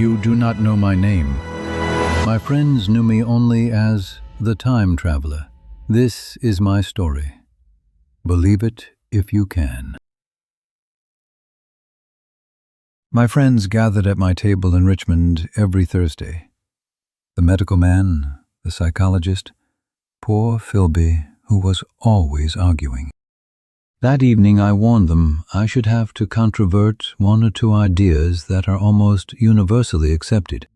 You do not know my name. My friends knew me only as the Time Traveler. This is my story. Believe it if you can. My friends gathered at my table in Richmond every Thursday. The medical man, the psychologist, poor Philby, who was always arguing. That evening I warned them I should have to controvert one or two ideas that are almost universally accepted.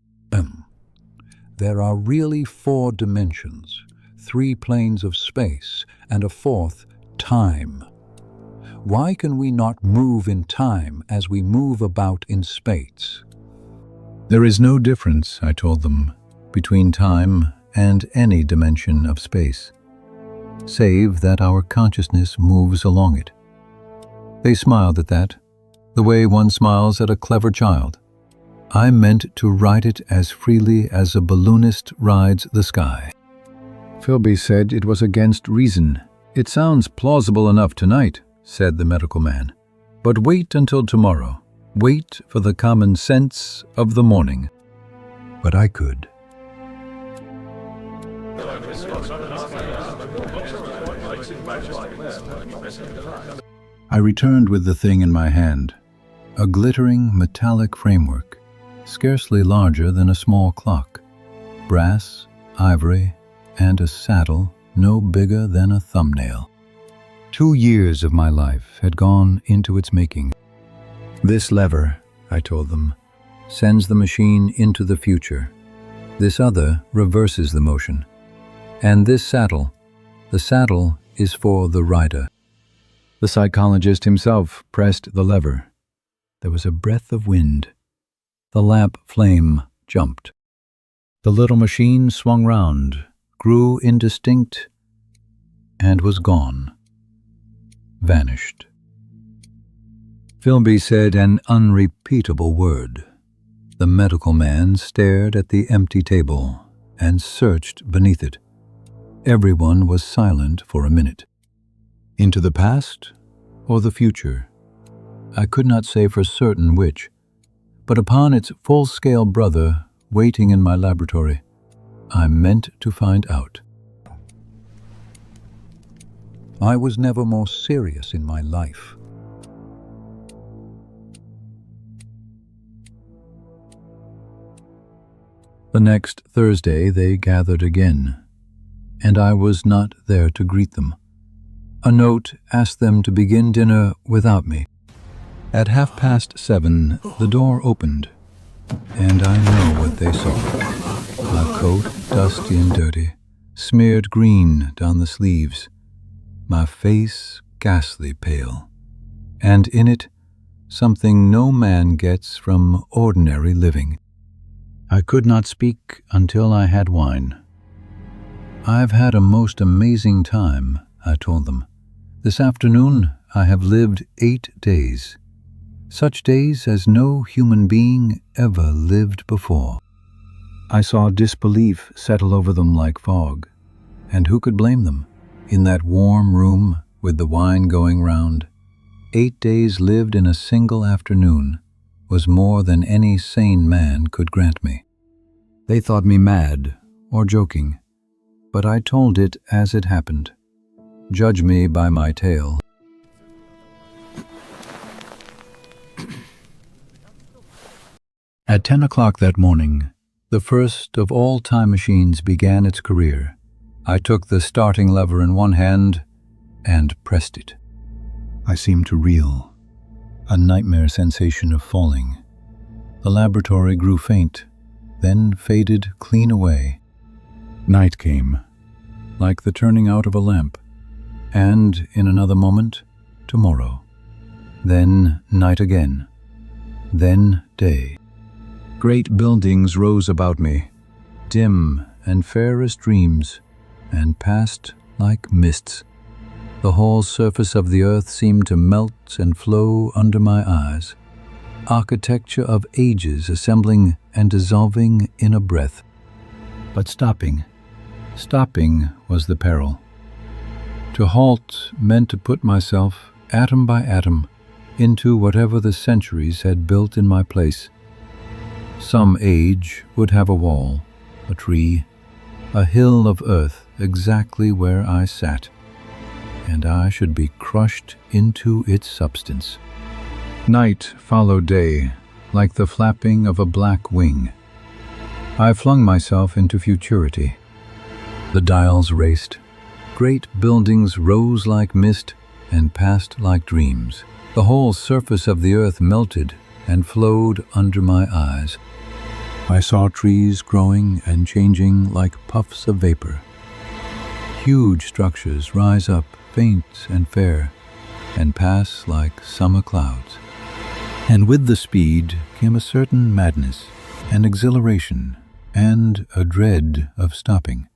There are really 4 dimensions, 3 planes of space, and a 4th, time. Why can we not move in time as we move about in space? There is no difference, I told them, between time and any dimension of space, save that our consciousness moves along it. They smiled at that, the way one smiles at a clever child. I meant to ride it as freely as a balloonist rides the sky. Philby said it was against reason. It sounds plausible enough tonight, said the medical man. But wait until tomorrow. Wait for the common sense of the morning. But I could. I returned with the thing in my hand, a glittering metallic framework, scarcely larger than a small clock, brass, ivory, and a saddle no bigger than a thumbnail. 2 years of my life had gone into its making. This lever, I told them, sends the machine into the future. This other reverses the motion. And this saddle, the saddle is for the rider. The psychologist himself pressed the lever. There was a breath of wind. The lamp flame jumped. The little machine swung round, grew indistinct, and was gone. Vanished. Philby said an unrepeatable word. The medical man stared at the empty table and searched beneath it. Everyone was silent for a minute. Into the past or the future? I could not say for certain which, but upon its full-scale brother waiting in my laboratory, I meant to find out. I was never more serious in my life. The next Thursday they gathered again, and I was not there to greet them. A note asked them to begin dinner without me. At 7:30, the door opened, and I know what they saw. My coat, dusty and dirty, smeared green down the sleeves, my face ghastly pale, and in it something no man gets from ordinary living. I could not speak until I had wine. I've had a most amazing time, I told them. This afternoon I have lived 8 days. Such days as no human being ever lived before. I saw disbelief settle over them like fog, and who could blame them? In that warm room with the wine going round, 8 days lived in a single afternoon was more than any sane man could grant me. They thought me mad or joking, but I told it as it happened. Judge me by my tale. At 10 o'clock that morning, the first of all time machines began its career. I took the starting lever in one hand and pressed it. I seemed to reel, a nightmare sensation of falling. The laboratory grew faint, then faded clean away. Night came, like the turning out of a lamp, and in another moment, tomorrow. Then night again, then day. Great buildings rose about me, dim and fair as dreams, and passed like mists. The whole surface of the earth seemed to melt and flow under my eyes. Architecture of ages assembling and dissolving in a breath. But stopping was the peril. To halt meant to put myself, atom by atom, into whatever the centuries had built in my place. Some age would have a wall, a tree, a hill of earth exactly where I sat, and I should be crushed into its substance. Night followed day, like the flapping of a black wing. I flung myself into futurity. The dials raced. Great buildings rose like mist and passed like dreams. The whole surface of the earth melted and flowed under my eyes. I saw trees growing and changing like puffs of vapor. Huge structures rise up, faint and fair, and pass like summer clouds. And with the speed came a certain madness, an exhilaration, and a dread of stopping.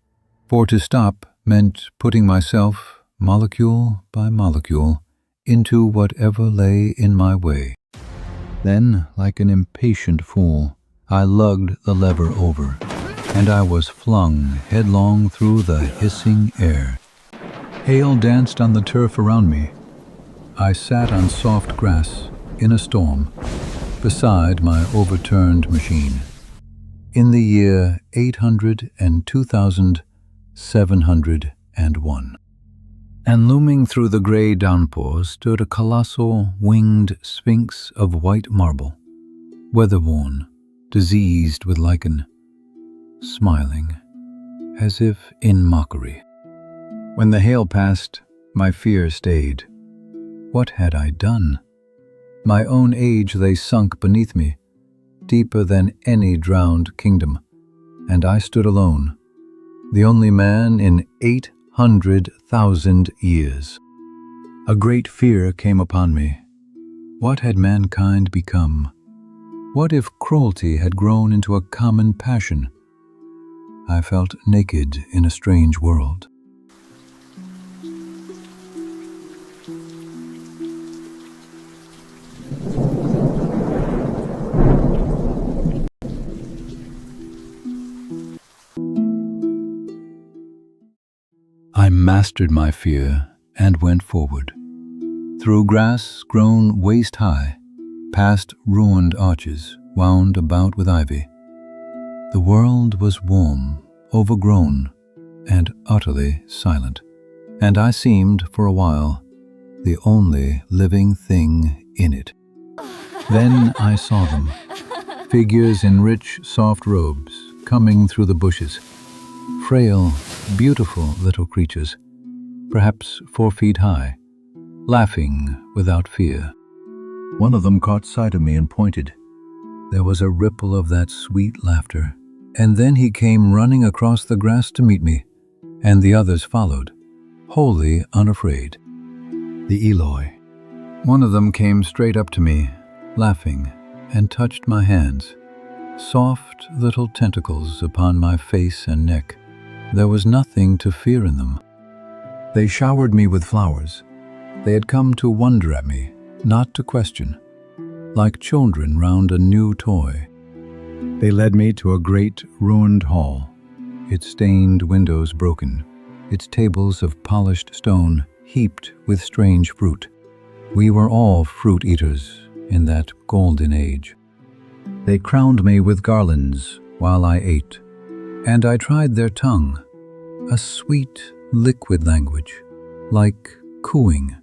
For to stop meant putting myself, molecule by molecule, into whatever lay in my way. Then, like an impatient fool, I lugged the lever over, and I was flung headlong through the hissing air. Hail danced on the turf around me. I sat on soft grass in a storm, beside my overturned machine. In the year 802,701. And looming through the grey downpour stood a colossal winged sphinx of white marble, weather-worn, diseased with lichen, smiling, as if in mockery. When the hail passed, my fear stayed. What had I done? My own age lay sunk beneath me, deeper than any drowned kingdom, and I stood alone, the only man in 800,000 years. A great fear came upon me. What had mankind become? What if cruelty had grown into a common passion? I felt naked in a strange world. I mastered my fear and went forward. Through grass grown waist-high, past ruined arches wound about with ivy. The world was warm, overgrown, and utterly silent, and I seemed, for a while, the only living thing in it. Then I saw them, figures in rich, soft robes, coming through the bushes. Frail, beautiful little creatures, perhaps 4 feet high, laughing without fear. One of them caught sight of me and pointed. There was a ripple of that sweet laughter, and then he came running across the grass to meet me, and the others followed, wholly unafraid. The Eloi. One of them came straight up to me, laughing, and touched my hands. Soft little tentacles upon my face and neck. There was nothing to fear in them. They showered me with flowers. They had come to wonder at me, not to question, like children round a new toy. They led me to a great ruined hall, its stained windows broken, its tables of polished stone heaped with strange fruit. We were all fruit eaters in that golden age. They crowned me with garlands while I ate, and I tried their tongue, a sweet, liquid language, like cooing.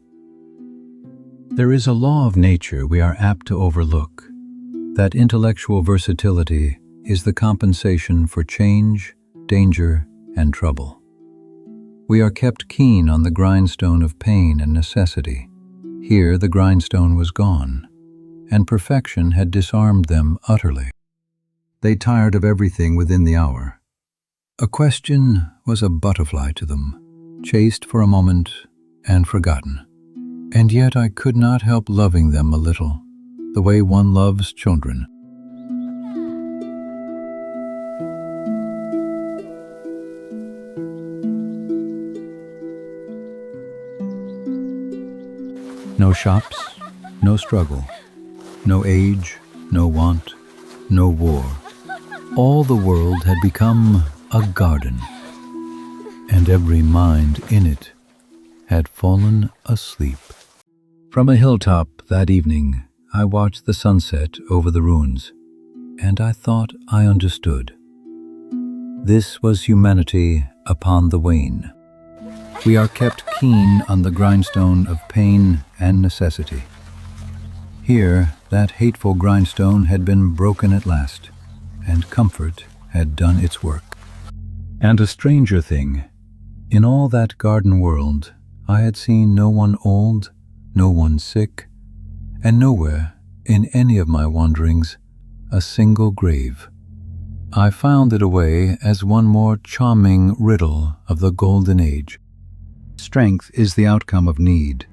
There is a law of nature we are apt to overlook, that intellectual versatility is the compensation for change, danger, and trouble. We are kept keen on the grindstone of pain and necessity. Here the grindstone was gone, and perfection had disarmed them utterly. They tired of everything within the hour. A question was a butterfly to them, chased for a moment and forgotten. And yet I could not help loving them a little, the way one loves children. No shops, no struggle, no age, no want, no war. All the world had become a garden, and every mind in it had fallen asleep. From a hilltop that evening, I watched the sunset over the ruins. and I thought I understood. This was humanity upon the wane. We are kept keen on the grindstone of pain and necessity. Here, that hateful grindstone had been broken at last, and comfort had done its work. And a stranger thing, in all that garden world, I had seen no one old, no one sick, and nowhere, in any of my wanderings, a single grave. I found it away as one more charming riddle of the golden age. Strength is the outcome of need.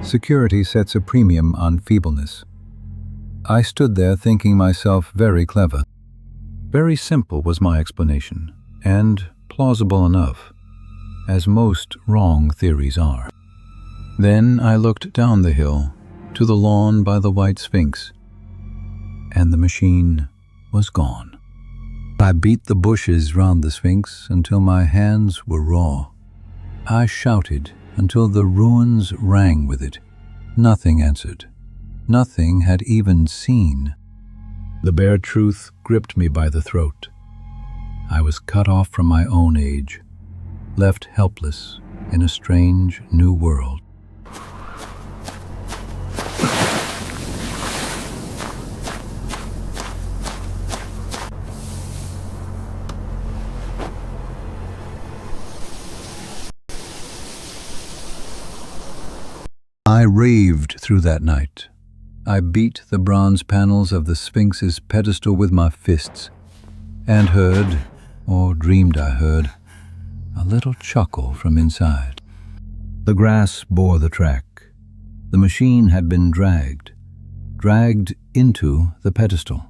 Security sets a premium on feebleness. I stood there thinking myself very clever. Very simple was my explanation, and plausible enough, as most wrong theories are. Then I looked down the hill to the lawn by the White Sphinx, and the machine was gone. I beat the bushes round the Sphinx until my hands were raw. I shouted until the ruins rang with it. Nothing answered. Nothing had even seen. The bare truth gripped me by the throat. I was cut off from my own age, left helpless in a strange new world. I raved through that night. I beat the bronze panels of the Sphinx's pedestal with my fists, and heard, or dreamed I heard, a little chuckle from inside. The grass bore the track. The machine had been dragged into the pedestal.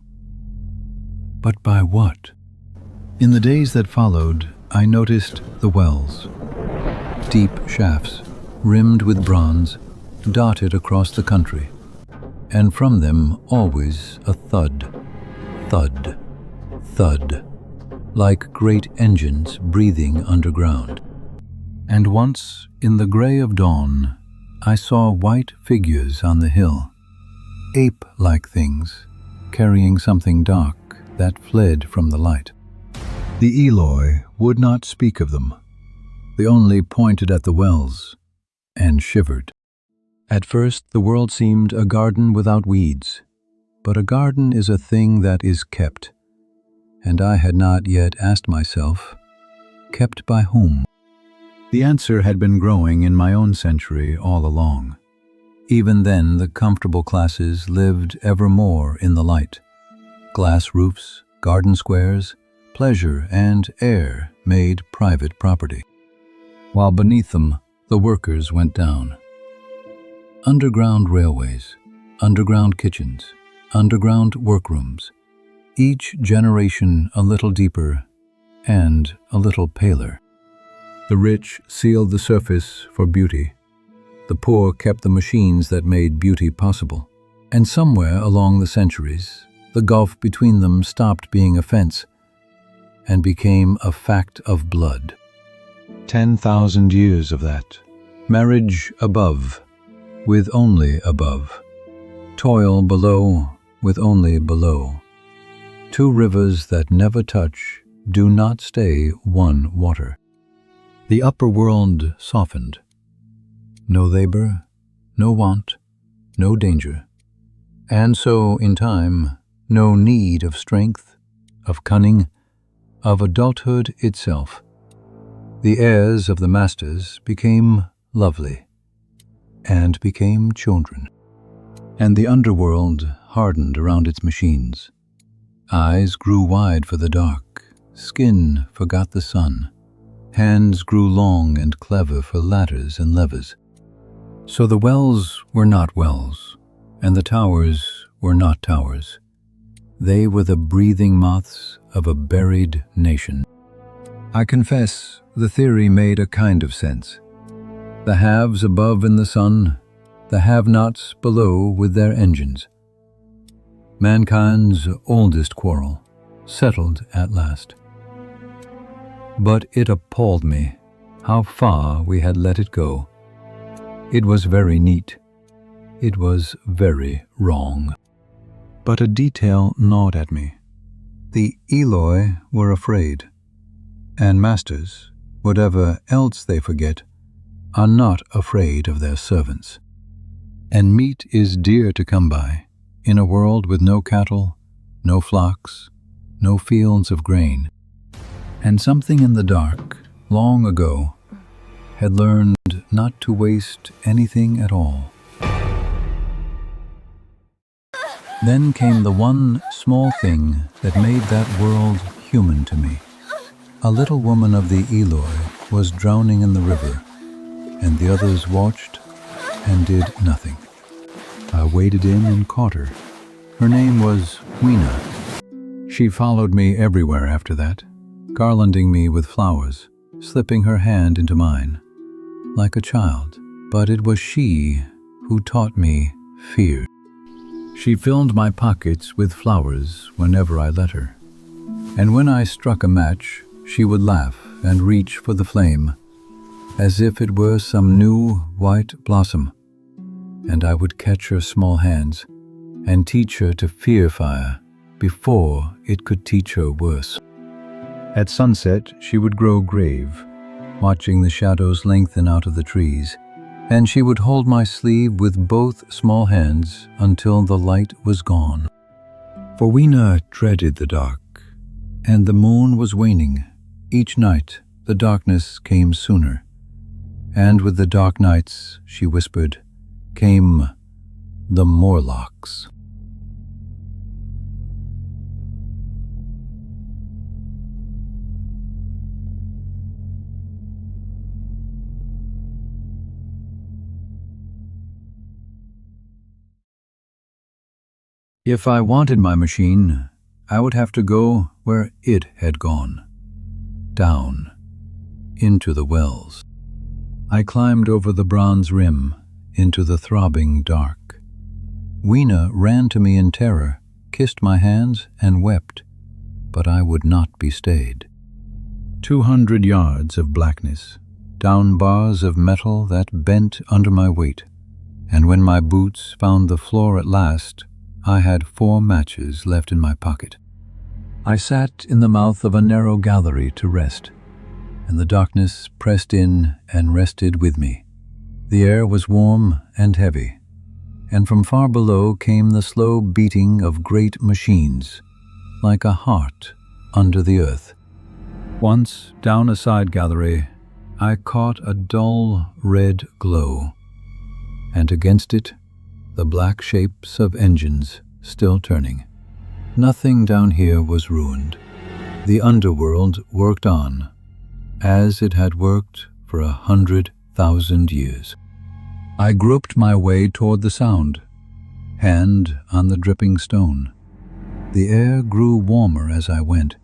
But by what? In the days that followed, I noticed the wells. Deep shafts, rimmed with bronze, dotted across the country, and from them always a thud, thud, thud, like great engines breathing underground. And once, in the gray of dawn, I saw white figures on the hill, ape-like things, carrying something dark that fled from the light. The Eloi would not speak of them. They only pointed at the wells and shivered. At first, the world seemed a garden without weeds, but a garden is a thing that is kept, and I had not yet asked myself, kept by whom? The answer had been growing in my own century all along. Even then, the comfortable classes lived ever more in the light. Glass roofs, garden squares, pleasure and air made private property, while beneath them, the workers went down. Underground railways, underground kitchens, underground workrooms, each generation a little deeper and a little paler. The rich sealed the surface for beauty. The poor kept the machines that made beauty possible. And somewhere along the centuries, the gulf between them stopped being a fence and became a fact of blood. 10,000 years of that. Marriage above, with only above. Toil below, with only below. Two rivers that never touch do not stay one water. The upper world softened. No labor, no want, no danger. And so, in time, no need of strength, of cunning, of adulthood itself. The heirs of the masters became lovely, and became children. And the underworld hardened around its machines. Eyes grew wide for the dark, skin forgot the sun, hands grew long and clever for ladders and levers. So the wells were not wells, and the towers were not towers. They were the breathing moths of a buried nation. I confess, the theory made a kind of sense. The haves above in the sun, the have-nots below with their engines. Mankind's oldest quarrel, settled at last. But it appalled me how far we had let it go. It was very neat. It was very wrong. But a detail gnawed at me. The Eloi were afraid, and masters, whatever else they forget, are not afraid of their servants. And meat is dear to come by, in a world with no cattle, no flocks, no fields of grain. And something in the dark, long ago, had learned not to waste anything at all. Then came the one small thing that made that world human to me. A little woman of the Eloi was drowning in the river, and the others watched and did nothing. I waded in and caught her. Her name was Weena. She followed me everywhere after that, garlanding me with flowers, slipping her hand into mine, like a child. But it was she who taught me fear. She filled my pockets with flowers whenever I let her. And when I struck a match, she would laugh and reach for the flame, as if it were some new white blossom. And I would catch her small hands and teach her to fear fire before it could teach her worse. At sunset, she would grow grave, watching the shadows lengthen out of the trees, and she would hold my sleeve with both small hands until the light was gone. For Weena dreaded the dark, and the moon was waning. Each night, the darkness came sooner, and with the dark nights, she whispered, came the Morlocks. If I wanted my machine, I would have to go where it had gone, down, into the wells. I climbed over the bronze rim, into the throbbing dark. Weena ran to me in terror, kissed my hands, and wept, but I would not be stayed. 200 yards of blackness, down bars of metal that bent under my weight, and when my boots found the floor at last, I had 4 matches left in my pocket. I sat in the mouth of a narrow gallery to rest, and the darkness pressed in and rested with me. The air was warm and heavy, and from far below came the slow beating of great machines, like a heart under the earth. Once, down a side gallery, I caught a dull red glow, and against it, the black shapes of engines still turning. Nothing down here was ruined. The underworld worked on, as it had worked for 100,000 years. I groped my way toward the sound, hand on the dripping stone. The air grew warmer as I went,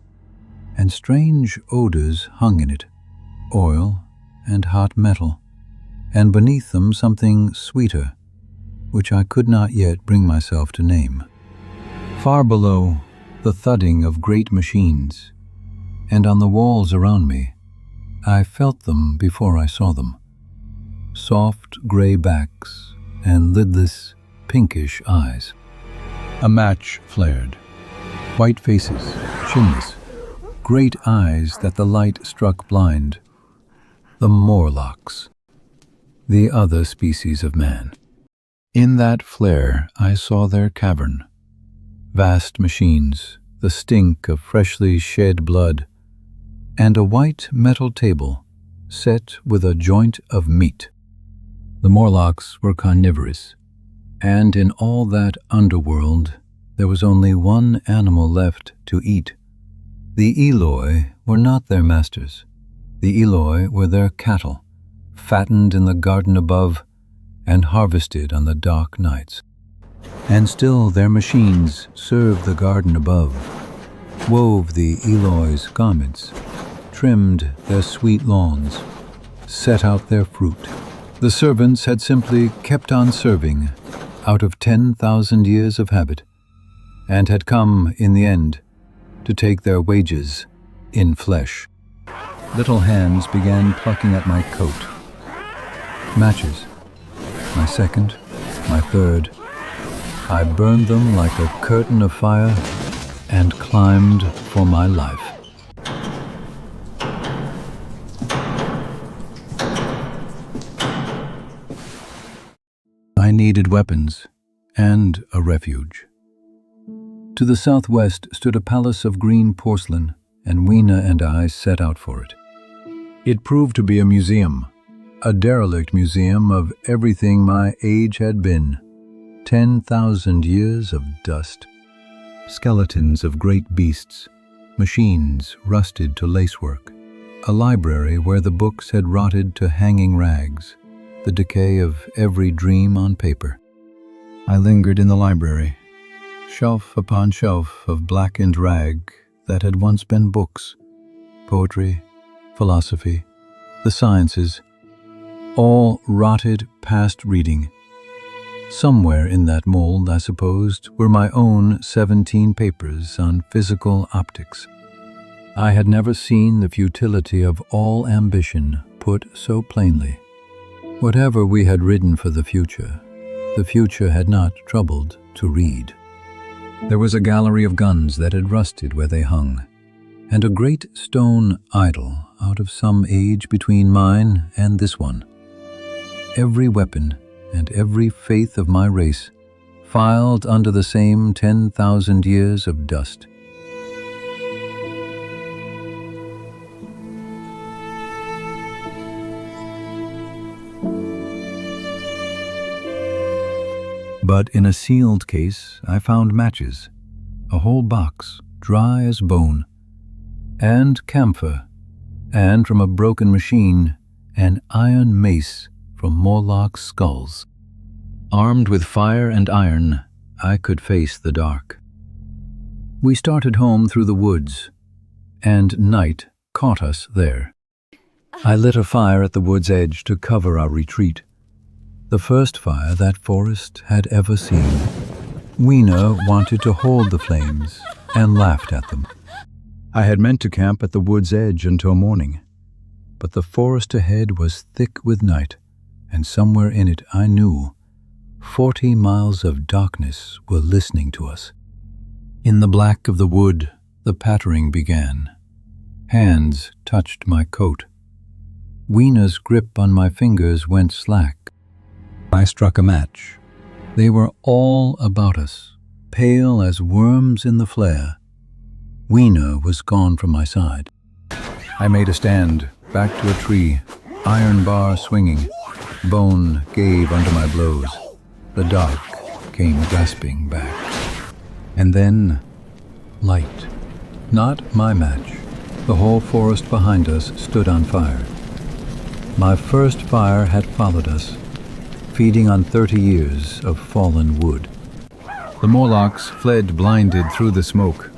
and strange odors hung in it, oil and hot metal, and beneath them something sweeter, which I could not yet bring myself to name. Far below, the thudding of great machines, and on the walls around me, I felt them before I saw them. Soft gray backs and lidless, pinkish eyes. A match flared. White faces, chinless, great eyes that the light struck blind. The Morlocks, the other species of man. In that flare, I saw their cavern. Vast machines, the stink of freshly shed blood, and a white metal table set with a joint of meat. The Morlocks were carnivorous, and in all that underworld, there was only one animal left to eat. The Eloi were not their masters. The Eloi were their cattle, fattened in the garden above, and harvested on the dark nights. And still their machines served the garden above, wove the Eloi's garments, trimmed their sweet lawns, set out their fruit. The servants had simply kept on serving out of 10,000 years of habit, and had come, in the end, to take their wages in flesh. Little hands began plucking at my coat. Matches. My second, my third. I burned them like a curtain of fire, and climbed for my life. I needed weapons and a refuge. To the southwest stood a palace of green porcelain, and Weena and I set out for it. It proved to be a museum, a derelict museum of everything my age had been. 10,000 years of dust, skeletons of great beasts, machines rusted to lacework, a library where the books had rotted to hanging rags, the decay of every dream on paper. I lingered in the library, shelf upon shelf of blackened rag that had once been books, poetry, philosophy, the sciences, all rotted past reading. Somewhere in that mold, I supposed, were my own 17 papers on physical optics. I had never seen the futility of all ambition put so plainly. Whatever we had written for the future had not troubled to read. There was a gallery of guns that had rusted where they hung, and a great stone idol out of some age between mine and this one. Every weapon and every faith of my race filed under the same 10,000 years of dust. But in a sealed case I found matches, a whole box, dry as bone, and camphor, and from a broken machine, an iron mace from Morlocks' skulls. Armed with fire and iron, I could face the dark. We started home through the woods, and night caught us there. I lit a fire at the wood's edge to cover our retreat, the first fire that forest had ever seen. Weena wanted to hold the flames and laughed at them. I had meant to camp at the wood's edge until morning, but the forest ahead was thick with night, and somewhere in it I knew 40 miles of darkness were listening to us. In the black of the wood, the pattering began. Hands touched my coat. Weena's grip on my fingers went slack. I struck a match. They were all about us, pale as worms in the flare. Weena was gone from my side. I made a stand, back to a tree, iron bar swinging. Bone gave under my blows. The dark came grasping back. And then, light. Not my match. The whole forest behind us stood on fire. My first fire had followed us, feeding on 30 years of fallen wood. The Morlocks fled blinded through the smoke,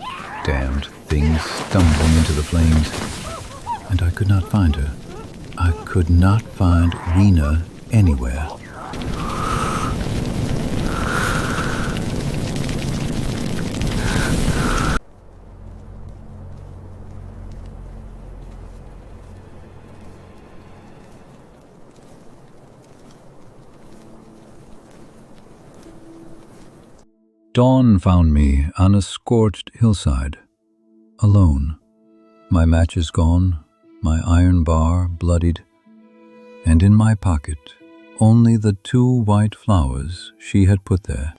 damned things stumbling into the flames. And I could not find her. I could not find Weena anywhere. Dawn found me on a scorched hillside, alone. My matches gone, my iron bar bloodied, and in my pocket only the 2 white flowers she had put there.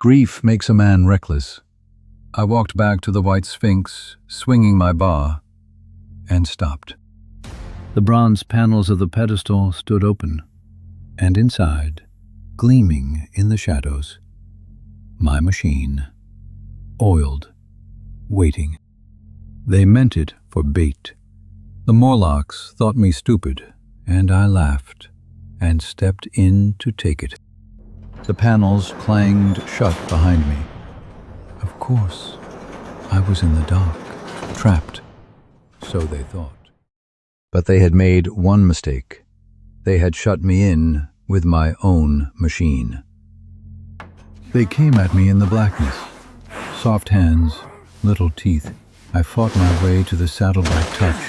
Grief makes a man reckless. I walked back to the white sphinx, swinging my bar, and stopped. The bronze panels of the pedestal stood open, and inside, gleaming in the shadows, my machine, oiled, waiting. They meant it for bait. The Morlocks thought me stupid, and I laughed and stepped in to take it. The panels clanged shut behind me. Of course, I was in the dark, trapped, so they thought. But they had made one mistake. They had shut me in with my own machine. They came at me in the blackness, Soft hands, little teeth. I fought my way to the saddle by touch,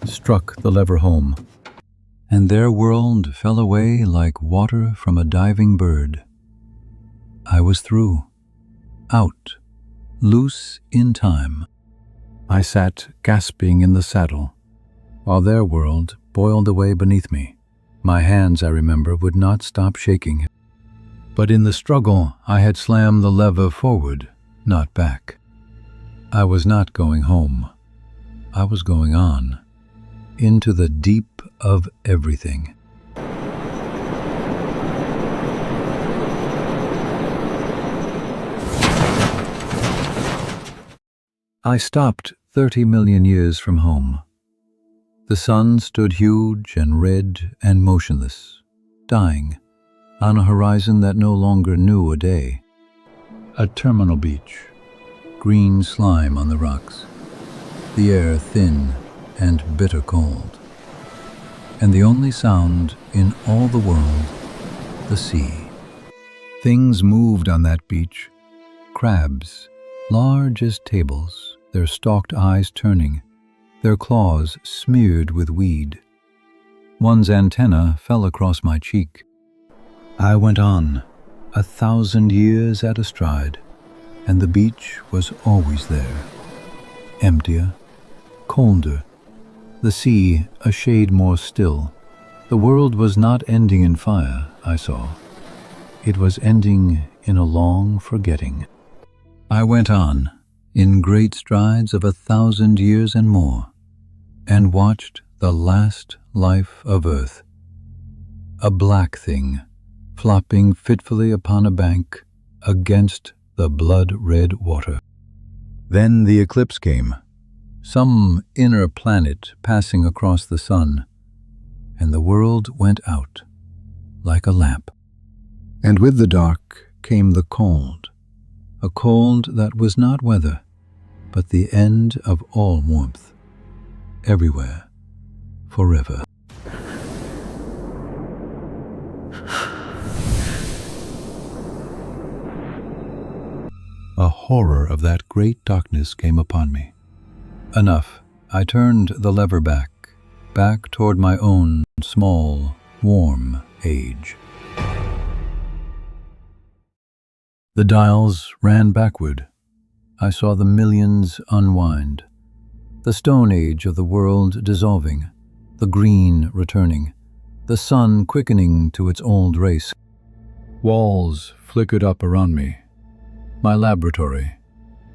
struck the lever home, and their world fell away like water from a diving bird. I was through, out, loose in time. I sat gasping in the saddle, while their world boiled away beneath me. My hands, I remember, would not stop shaking. But in the struggle, I had slammed the lever forward, not back. I was not going home. I was going on, into the deep of everything. I stopped 30 million years from home. The sun stood huge and red and motionless, dying, on a horizon that no longer knew a day. A terminal beach, green slime on the rocks, the air thin and bitter cold, and the only sound in all the world, the sea. Things moved on that beach, crabs, large as tables, their stalked eyes turning, their claws smeared with weed. One's antenna fell across my cheek. I went on, 1,000 years at a stride, and the beach was always there, emptier, colder, the sea a shade more still. The world was not ending in fire, I saw. It was ending in a long forgetting. I went on, in great strides of 1,000 years and more, and watched the last life of Earth. A black thing, flopping fitfully upon a bank against the blood-red water. Then the eclipse came, some inner planet passing across the sun, and the world went out like a lamp. And with the dark came the cold, a cold that was not weather, but the end of all warmth, everywhere, forever. A horror of that great darkness came upon me. Enough. I turned the lever back toward my own small, warm age. The dials ran backward. I saw the millions unwind, the stone age of the world dissolving, the green returning, the sun quickening to its old race. Walls flickered up around me. My laboratory,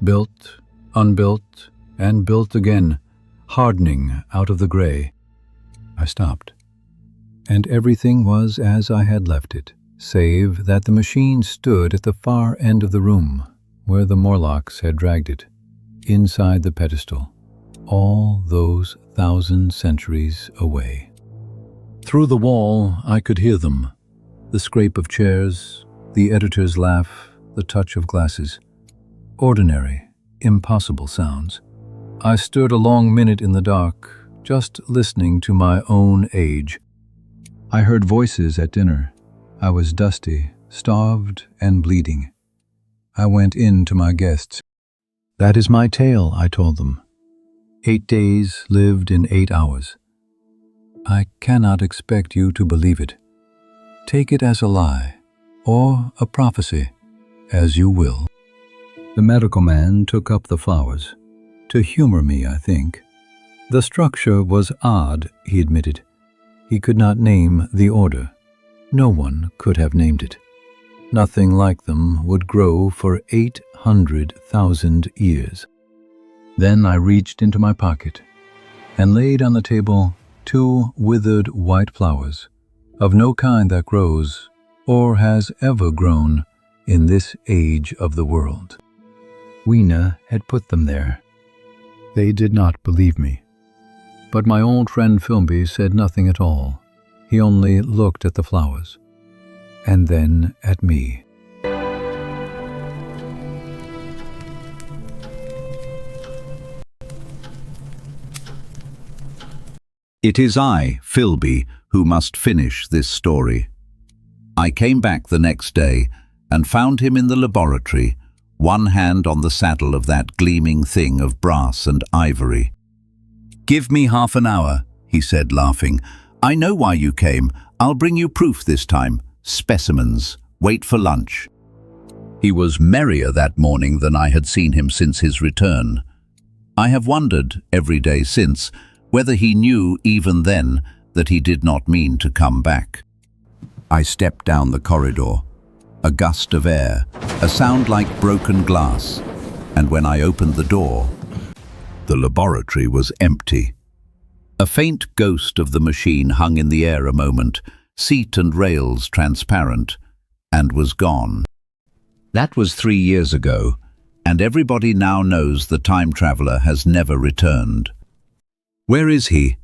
built, unbuilt, and built again, hardening out of the gray. I stopped, and everything was as I had left it, save that the machine stood at the far end of the room, where the Morlocks had dragged it, inside the pedestal, all those 1,000 centuries away. Through the wall I could hear them, the scrape of chairs, the editor's laugh, the touch of glasses. Ordinary, impossible sounds. I stood a long minute in the dark, just listening to my own age. I heard voices at dinner. I was dusty, starved, and bleeding. I went in to my guests. "That is my tale," I told them. 8 days lived in 8 hours. I cannot expect you to believe it. Take it as a lie, or a prophecy, as you will. The medical man took up the flowers. To humor me, I think. The structure was odd, he admitted. He could not name the order. No one could have named it. Nothing like them would grow for 800,000 years. Then I reached into my pocket and laid on the table 2 withered white flowers, of no kind that grows or has ever grown in this age of the world. Weena had put them there. They did not believe me. But my old friend Philby said nothing at all. He only looked at the flowers, and then at me. It is I, Philby, who must finish this story. I came back the next day and found him in the laboratory, one hand on the saddle of that gleaming thing of brass and ivory. "Give me half an hour," he said, laughing. "I know why you came. I'll bring you proof this time. Specimens. Wait for lunch." He was merrier that morning than I had seen him since his return. I have wondered every day since whether he knew even then that he did not mean to come back. I stepped down the corridor. A gust of air, a sound like broken glass, and when I opened the door, the laboratory was empty. A faint ghost of the machine hung in the air a moment, seat and rails transparent, and was gone. That was 3 years ago, and everybody now knows the time traveler has never returned. Where is he?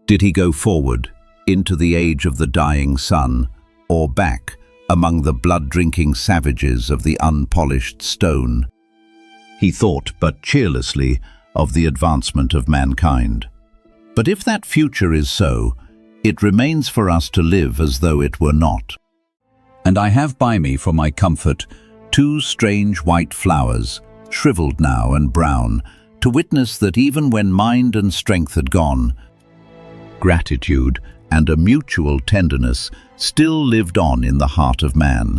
Did he go forward, into the age of the dying sun, or back, among the blood-drinking savages of the unpolished stone? He thought, but cheerlessly, of the advancement of mankind. But if that future is so, it remains for us to live as though it were not. And I have by me for my comfort 2 strange white flowers, shriveled now and brown, to witness that even when mind and strength had gone, gratitude and a mutual tenderness still lived on in the heart of man.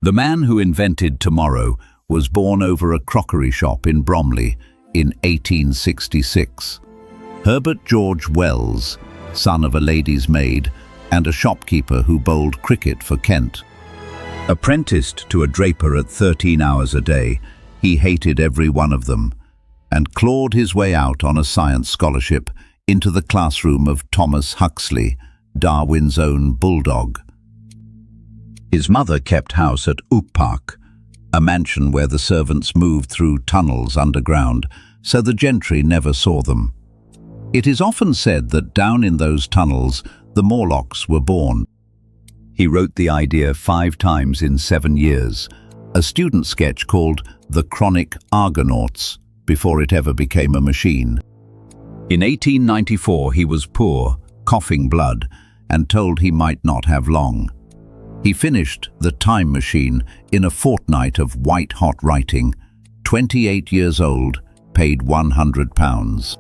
The man who invented tomorrow was born over a crockery shop in Bromley in 1866. Herbert George Wells, son of a lady's maid and a shopkeeper who bowled cricket for Kent. Apprenticed to a draper at 13 hours a day, he hated every one of them and clawed his way out on a science scholarship into the classroom of Thomas Huxley, Darwin's own bulldog. His mother kept house at Oak Park, a mansion where the servants moved through tunnels underground, so the gentry never saw them. It is often said that down in those tunnels the Morlocks were born. He wrote the idea 5 times in 7 years, a student sketch called The Chronic Argonauts, before it ever became a machine. In 1894 he was poor, coughing blood, and told he might not have long. He finished The Time Machine in a fortnight of white-hot writing, 28 years old, paid £100.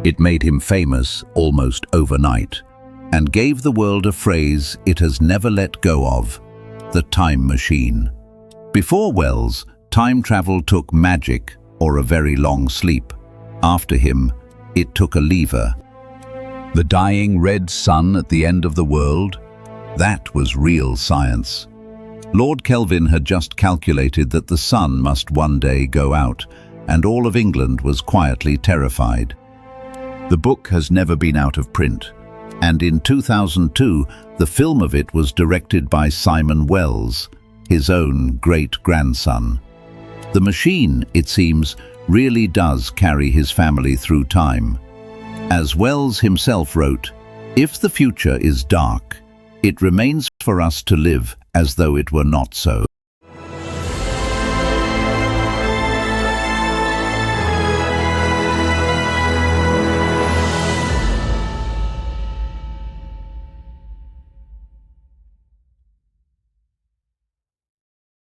It made him famous almost overnight, and gave the world a phrase it has never let go of, the time machine. Before Wells, time travel took magic or a very long sleep. After him, it took a lever. The dying red sun at the end of the world? That was real science. Lord Kelvin had just calculated that the sun must one day go out, and all of England was quietly terrified. The book has never been out of print, and in 2002 the film of it was directed by Simon Wells, his own great-grandson. The machine, it seems, really does carry his family through time. As Wells himself wrote, "If the future is dark, it remains for us to live as though it were not so."